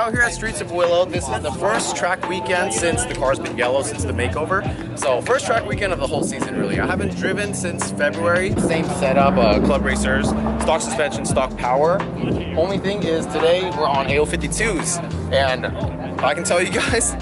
out here at Streets of Willow. This is the first track weekend since the car's been yellow, since the makeover. So first track weekend of the whole season really. I haven't driven since February. Same setup, club racers, stock suspension, stock power. Only thing is today we're on AO52s, and I can tell you guys,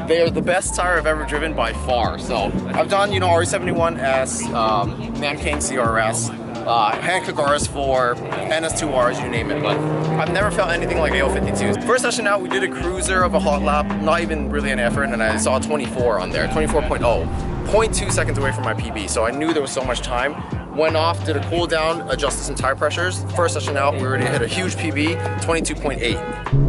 they are the best tire I've ever driven by far. So I've done, you know, RE71S, Nanking CRS, Hankook RS4, NS2Rs, you name it, but I've never felt anything like AO52s. First session out, we did a cruiser of a hot lap, not even really an effort, and I saw 24 on there, 24.0, 0.2 seconds away from my PB, so I knew there was so much time. Went off, did a cool down, adjusted some tire pressures. First session out, we already hit a huge PB, 22.8.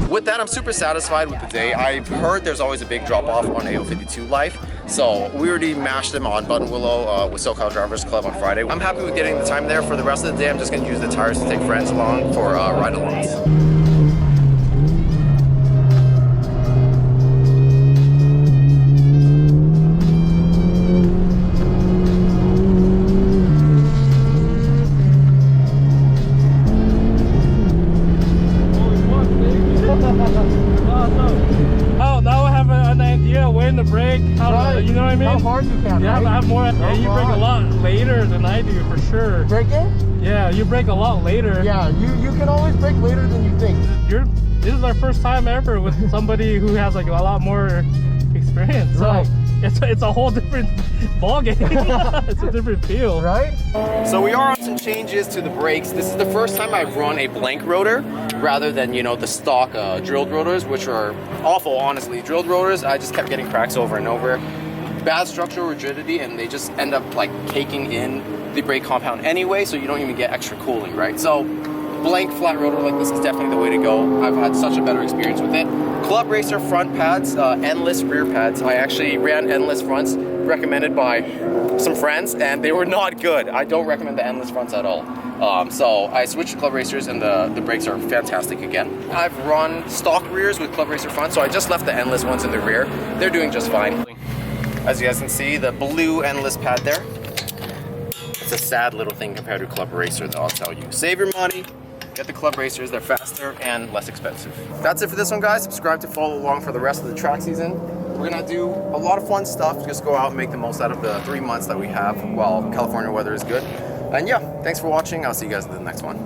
With that, I'm super satisfied with the day. I've heard there's always a big drop off on AO52 life, so we already mashed them on Button Willow with SoCal Drivers Club on Friday. I'm happy with getting the time there. For the rest of the day, I'm just going to use the tires to take friends along for ride-alongs. The brake, how right. You know what I mean? How hard you can, yeah, right? I have more. Yeah, you brake a lot later than I do for sure. Braking? Yeah, you brake a lot later. Yeah, you can always brake later than you think. This is our first time ever with somebody who has like a lot more experience. Right. So it's a whole different ball game. It's a different feel. Right? So we are on some changes to the brakes. This is the first time I've run a blank rotor rather than, you know, the stock drilled rotors, which are awful, honestly. Drilled rotors, I just kept getting cracks over and over. Bad structural rigidity, and they just end up like caking in the brake compound anyway, so you don't even get extra cooling, right? So blank flat rotor like this is definitely the way to go. I've had such a better experience with it. Club Racer front pads, endless rear pads. I actually ran endless fronts recommended by some friends, and they were not good. I don't recommend the endless fronts at all. So I switched to Club Racers, and the brakes are fantastic again. I've run stock rears with Club Racer front, so I just left the endless ones in the rear. They're doing just fine. As you guys can see, the blue endless pad there. It's a sad little thing compared to Club Racer, though, I'll tell you. Save your money. Get the Club Racers, they're faster and less expensive. That's it for this one, guys. Subscribe to follow along for the rest of the track season. We're gonna do a lot of fun stuff, just go out and make the most out of the 3 months that we have while California weather is good. And yeah, thanks for watching. I'll see you guys in the next one.